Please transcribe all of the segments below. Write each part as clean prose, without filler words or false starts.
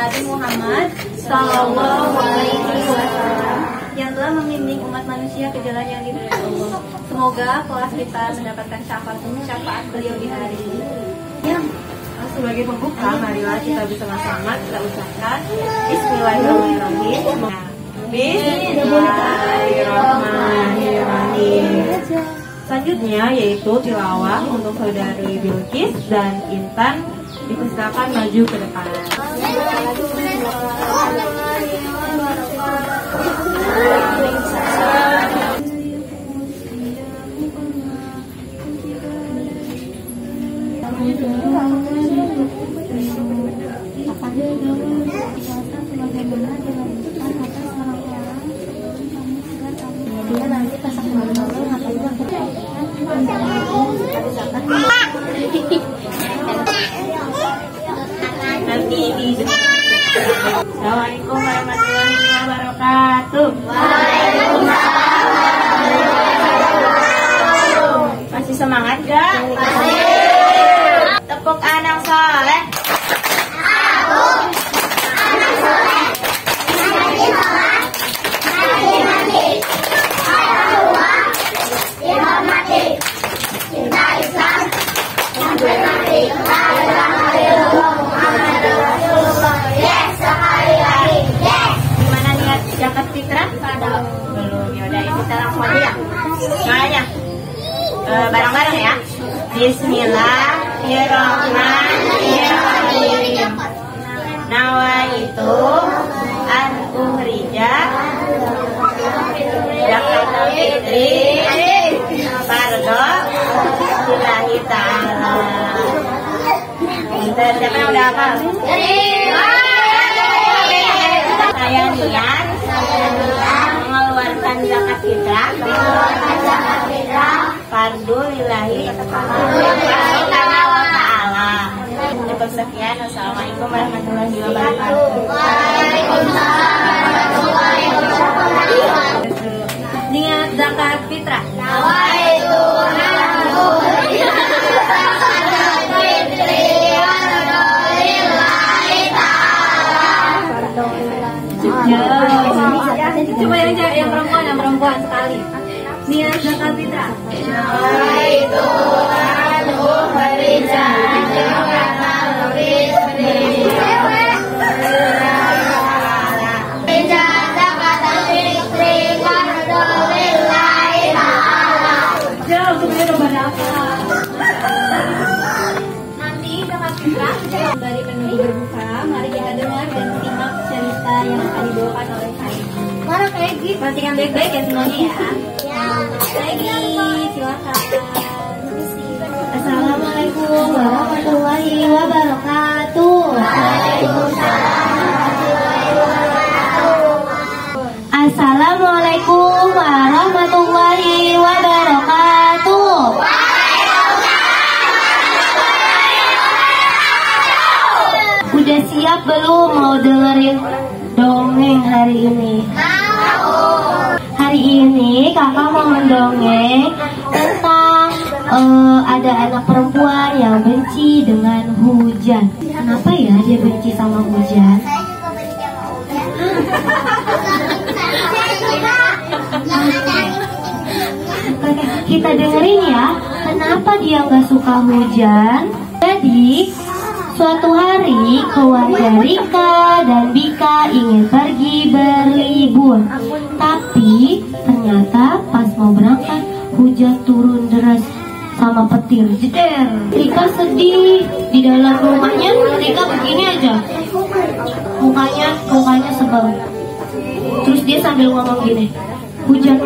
Nabi Muhammad Sallallahu Alaihi Wasallam yang telah membimbing umat manusia ke jalan yang diridhoi Allah. Semoga kelas kita mendapatkan syafaat beliau di hari ini. Ya, sebagai pembuka, marilah kita bersama-sama kita ucapkan Bismillahirrahmanirrahim. Bismillahirrahmanirrahim. Selanjutnya yaitu tilawah untuk saudari Bilqis dan Intan, dipersilakan maju ke depan. Assalamualaikum warahmatullahi wabarakatuh. Waalaikumsalam. Masih semangat gak? Masih. Tepuk anak soleh. Aku anak soleh. Mati. Allah dihormati. Cinta Islam sampai mati. La ilaha illallah Muhammadur Rasulullah. Yes, sekali lagi. Yes. Gimana niat zakat fitrah? Belum. Yaudah, kita langsung aja ya. Semuanya bareng-bareng ya. Bismillahirrahmanirrahim. Nawaitu an ukhrija zakatul fitri fardhu lillahi ta'ala. Siapa yang udah hafal? Saya niat mengeluarkan zakat fitrah fardhu lillahi ta'ala. Cukup sekian. Assalamualaikum warahmatullahi wabarakatuh. Niat zakat fitrah. Coba yang perempuan sekali. Niat zakat fitrah. Nawaitu an ukhrija zakatul fitri fardhu lillahi ta'ala. Jauh sebenarnya berapa? Nanti zakat fitrah dari penunggu berbuka. Mari kita dengar dan simak cerita yang akan dibawakan oleh Khairi. Mana Khairi? Perhatikan baik-baik ya semuanya ya. Khairi, silakan. Assalamualaikum warahmatullahi wabarakatuh. Assalamualaikum warahmatullahi wabarakatuh. Udah siap belum mau dengerin dongeng hari ini? Hari ini kakak mau mendongeng tentang ada anak perempuan yang benci dengan hujan. Kenapa ya dia benci sama hujan? Oke, kita dengerin ya, kenapa dia nggak suka hujan. Jadi suatu hari keluarga Rika dan Bika ingin pergi berlibur. Tapi ternyata pas mau berangkat hujan turun deras sama petir jeder. Rika sedih. Di dalam rumahnya Rika begini aja, mukanya sebel. Terus dia sambil ngomong gini, hujan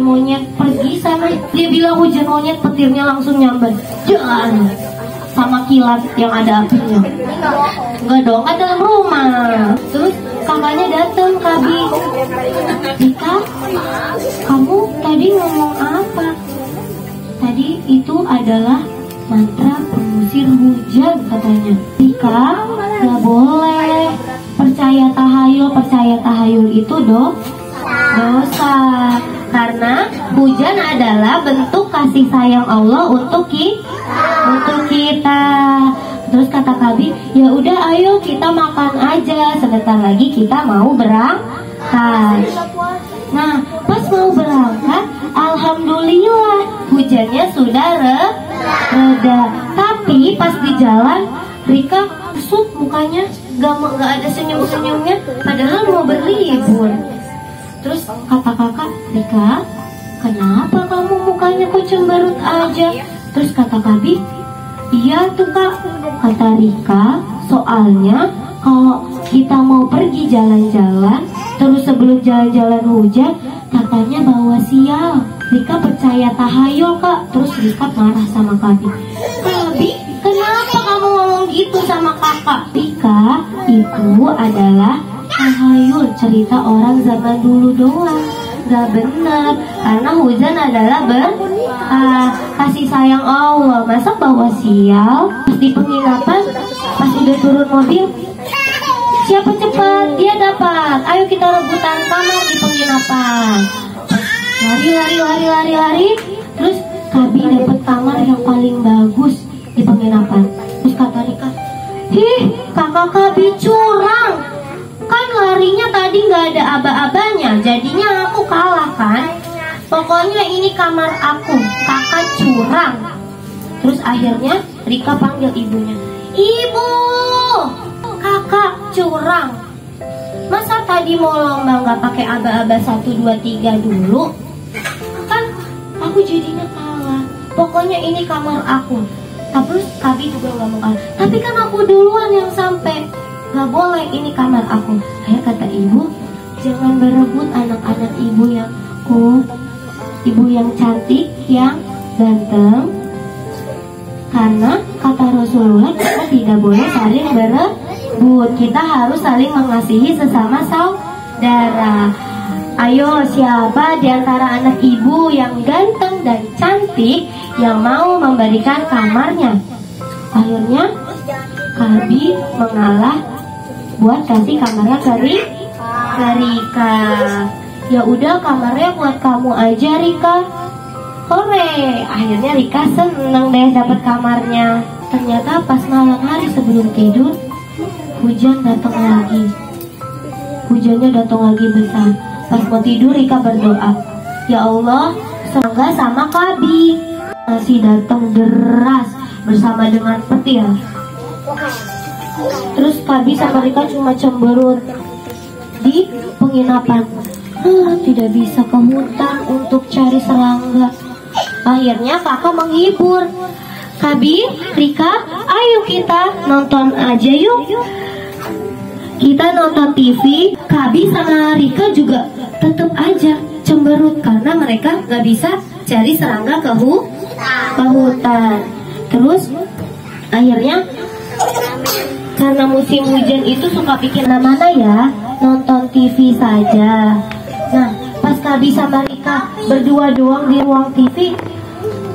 monyet pergi sana. Dia bilang hujan monyet, petirnya langsung nyamber jangan sama kilat yang ada apinya. Enggak dong, kan dalam rumah. Terus kakaknya datang, Kabi, Rika, kamu tadi ngomong apa? Tadi itu adalah mantra pengusir hujan katanya. Rika, gak boleh percaya tahayul itu dosa. Karena hujan adalah bentuk kasih sayang Allah untuk kita. Terus kata Kabi, ya udah ayo kita makan aja, sebentar lagi kita mau berangkat. Nah, pas mau berangkat, alhamdulillah hujannya sudah reda. Tapi pas di jalan, Rika kusut mukanya, gak ada senyum-senyumnya, padahal mau berlibur. Terus kata kakak, Rika, kenapa kamu mukanya kok cemberut aja? Terus kata Kabi, iya tuh kak, kata Rika, soalnya kalau kita mau pergi jalan-jalan, terus sebelum jalan-jalan hujan, katanya bawa sial. Rika percaya tahayul kak. Terus Rika marah sama Kabi. Kabi, kenapa kamu ngomong gitu sama kakak? Rika, itu adalah tahayul, cerita orang zaman dulu doang. Gak benar, karena hujan adalah kasih sayang Allah. Masa bawa sial? Pas di penginapan, pas udah turun mobil, siapa cepat dia dapat. Ayo kita rebutan kamar di penginapan. Lari. Terus Kabi dapat kamar yang paling bagus di penginapan. Terus kata Rika, kakak Kabi curang. Kan larinya tadi nggak ada aba-abanya, jadinya aku kalah kan. Pokoknya ini kamar aku, kakak curang. Terus akhirnya Rika panggil ibunya, ibu, kakak curang. Masa tadi mau lomba nggak pakai aba-aba 1, 2, 3 dulu? Kan aku jadinya kalah. Pokoknya ini kamar aku. Terus Kabi juga nggak mau kalah. Tapi kan aku duluan yang sampai. Gak boleh, ini kamar aku. Akhirnya kata ibu, jangan berebut anak-anak ibu yang cool, ibu yang cantik, yang ganteng. Karena kata Rasulullah, kita tidak boleh saling berebut. Kita harus saling mengasihi sesama saudara. Ayo, siapa di antara anak ibu yang ganteng dan cantik yang mau memberikan kamarnya? Akhirnya Kabi mengalah buat kasih kamarnya ke Rika. Ya udah, kamarnya buat kamu aja Rika. Hore, akhirnya Rika seneng deh dapat kamarnya. Ternyata pas malam hari sebelum tidur, hujan datang lagi. Hujannya datang lagi besar. Pas mau tidur Rika berdoa, ya Allah, semoga sama Kabi. Masih datang deras bersama dengan petir. Terus Kabi sama Rika cuma cemberut di penginapan. Tidak bisa ke hutan untuk cari serangga. Akhirnya kakak menghibur. Kabi, Rika, ayo kita nonton aja yuk. Kita nonton TV. Kabi sama Rika juga tetap aja cemberut karena mereka gak bisa cari serangga ke hutan. Terus akhirnya karena musim hujan itu suka bikin mana ya, nonton TV saja. Nah, pas Kabi sama Rika berdua doang di ruang TV,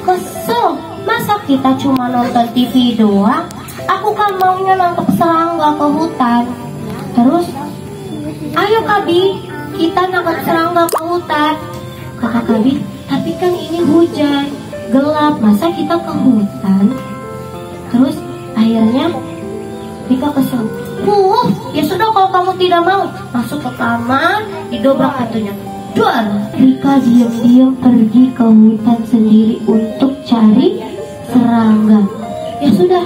kesel. Masa kita cuma nonton TV doang? Aku kan maunya nangkep serangga ke hutan. Terus, ayo Kabi, kita nangkep serangga ke hutan. Kata Kabi, tapi kan ini hujan, gelap, masa kita ke hutan? Terus akhirnya Rika kesel. Ya sudah, kalau kamu tidak mau, masuk ke kamar, didobrak pintunya. Duar. Rika diam-diam pergi ke hutan sendiri untuk cari serangga. Ya sudah,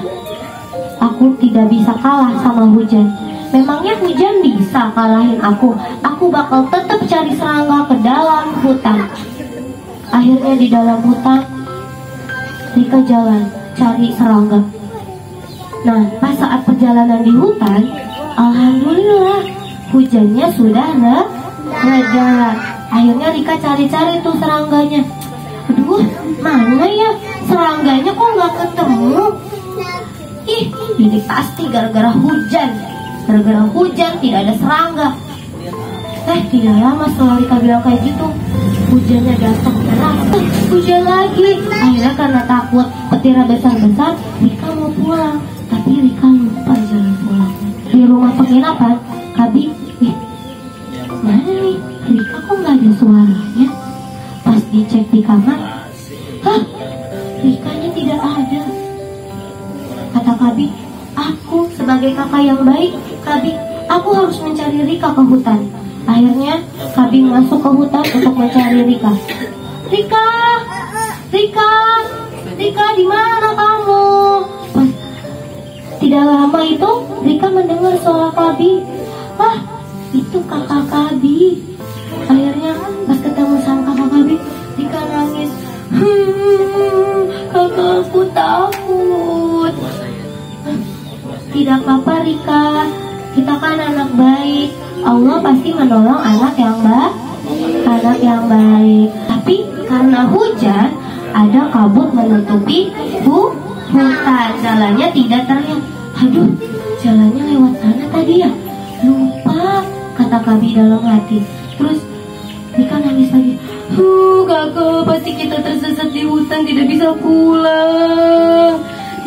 aku tidak bisa kalah sama hujan. Memangnya hujan bisa kalahin aku? Aku bakal tetap cari serangga ke dalam hutan. Akhirnya di dalam hutan, Rika jalan cari serangga. Nah, pas saat perjalanan di hutan, alhamdulillah hujannya sudah reda. Akhirnya Rika cari-cari tuh serangganya. Aduh, mana ya serangganya, kok nggak ketemu? Ini pasti gara-gara hujan. Gara-gara hujan tidak ada serangga. Tidak lama setelah Rika bilang kayak gitu, hujannya datang deras. Hujan lagi. Akhirnya karena takut petirnya besar-besar, Rika mau pulang. Tapi Rika lupa jalan pulang. Di rumah penginapan, Kabi, mana nih? Rika kok nggak ada suaranya? Pas dicek di kamar, Rikanya tidak ada. Kata Kabi, sebagai kakak yang baik, aku harus mencari Rika ke hutan. Akhirnya Kabi masuk ke hutan untuk mencari Rika. Rika, di mana kamu? Tidak lama itu Rika mendengar suara Kabi. Itu kakak Kabi. Akhirnya pas ketemu sama kakak Kabi, Rika nangis. Kakakku takut. Tidak apa-apa Rika, kita kan anak baik. Allah pasti menolong anak yang baik. Tapi karena hujan, ada kabut menutupi hutan. Jalannya tidak terlihat. Aduh, jalannya lewat mana tadi ya? Lupa, kata Kabi dalam hati. Terus Rika nangis lagi. Kakak, pasti kita tersesat di hutan, tidak bisa pulang.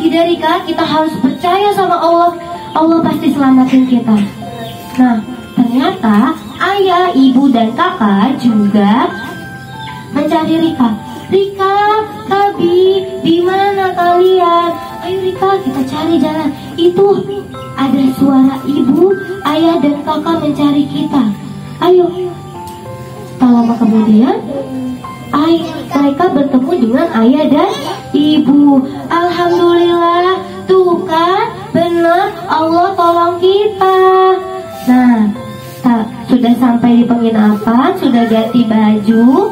Tidak Rika, kita harus percaya sama Allah. Allah pasti selamatin kita. Nah, ternyata ayah, ibu, dan kakak juga mencari Rika. Rika, Kabi, di mana kalian? Ayo Rika, kita cari jalan. Itu ada suara ibu, ayah, dan kakak mencari kita. Ayo. Tak lama kemudian, mereka bertemu dengan ayah dan ibu. Alhamdulillah, tuh kan, benar Allah tolong kita. Nah, sudah sampai di penginapan, sudah ganti baju.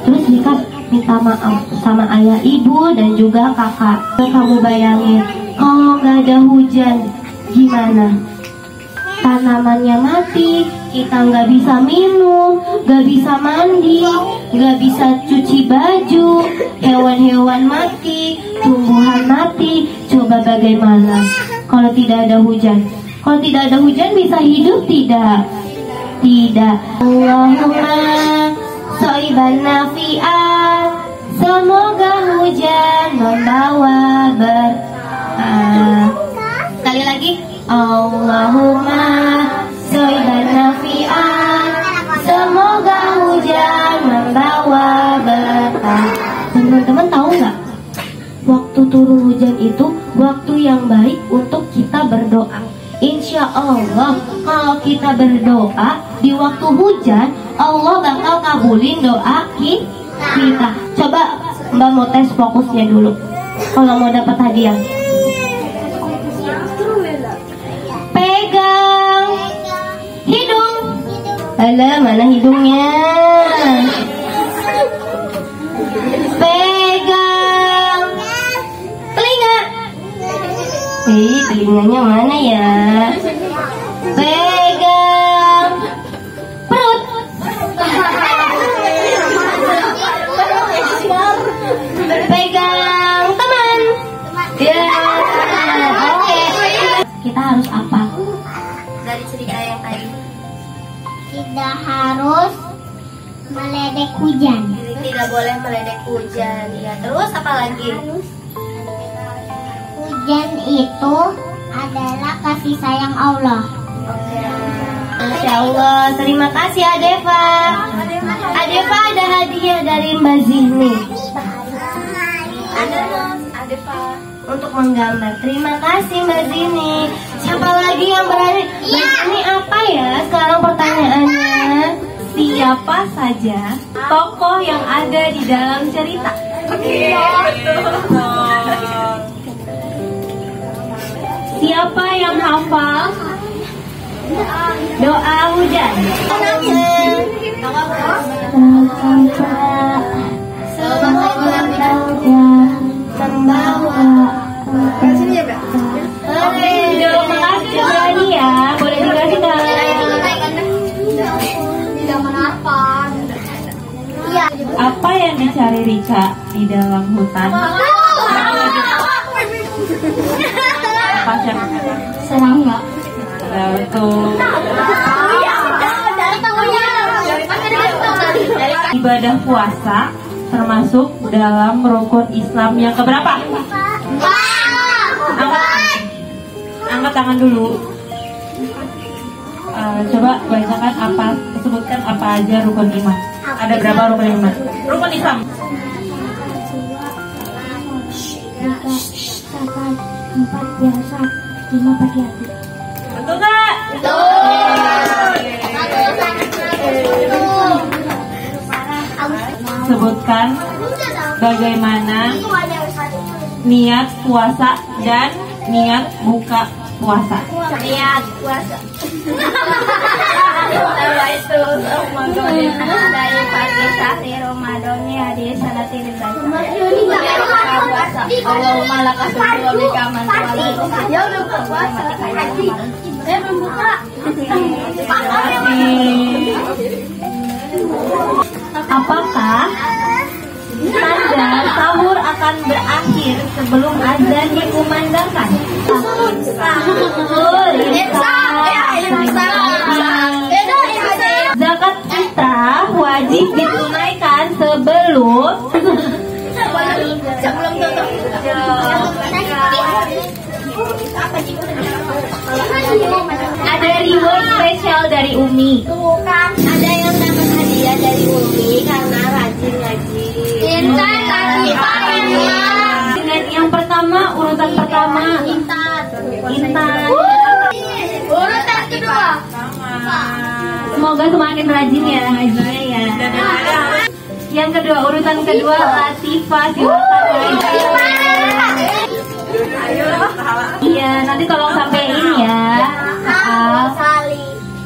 Terus Rika minta maaf sama ayah, ibu, dan juga kakak. Kamu bayangin, kalau nggak ada hujan, gimana? Tanamannya mati, kita nggak bisa minum, nggak bisa mandi, nggak bisa cuci baju, hewan-hewan mati, tumbuhan mati. Coba bagaimana kalau tidak ada hujan? Kalau tidak ada hujan bisa hidup tidak? Tidak. Allahumma shayban nafi'an, semoga hujan membawa berkah. Sekali lagi, Allahumma shayban nafi'an, semoga hujan membawa berkah. Teman-teman tahu nggak? Waktu turun hujan itu waktu yang baik untuk kita berdoa. Insya Allah kalau kita berdoa di waktu hujan, Allah bakal kabulin doa kita. Coba Mbak mau tes fokusnya dulu kalau mau dapat hadiah. Pegang hidung. Alah, mana hidungnya? Pegang telinga. Telinganya mana ya? Pegang perut. Pegang teman. Ya, oke. Kita harus apa? Dari cerita yang tadi. Tidak harus meledek hujan. Tidak boleh meledek hujan. Ya, terus apa lagi? Hujan itu adalah kasih sayang Allah. Masya Allah, terima kasih Adeva. Adeva ada hadiah dari Mbak Zihni. Adeva. Untuk menggambar. Terima kasih Mbak Zini. Siapa lagi yang berani? Mbak Zini apa ya sekarang pertanyaannya? Siapa saja tokoh yang ada di dalam cerita? Siapa yang hafal doa hujan? Oke, terima kasih berani ya. Boleh dikasih Apa yang dicari Rika di dalam hutan? Apa serangga. Betul. Ibadah puasa termasuk dalam rukun Islam yang keberapa? Angkat tangan dulu. Coba bacakan apa, sebutkan apa aja rukun iman. Ada berapa rukun iman? Rukun Islam. 3, 4 biasa, 5 pakai hati. menyebutkan bagaimana niat puasa dan niat buka puasa. Niat puasa. Itu dari pagi sahri Ramadan ya di sana tidak puasa. Allahumma lakas wa bika man ya udah puasa. Saya belum buka. Apakah tanda sahur akan berakhir sebelum azan dikumandangkan? Zakat fitrah wajib ditunaikan sebelum ada reward spesial dari Umi. Bukan, ada yang dapat hadiah dari Umi karena rajin ngaji. Intan lagi Dengan yang pertama, urutan pertama Intan. Urutan kedua. Semoga semakin rajin ya ngajinya ya. Yang kedua, urutan kedua Latifah. Iya, nanti tolong sampein ya.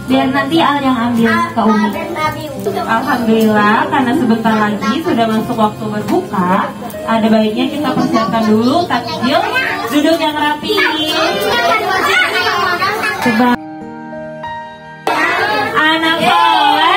Biar nanti Al yang ambil ke Umi. Alhamdulillah, karena sebentar lagi sudah masuk waktu berbuka, ada baiknya kita persiapkan dulu takjil, duduk yang rapi. Coba anak soleh.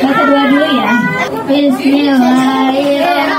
Baca doa dulu ya. Bismillahirrahmanirrahim.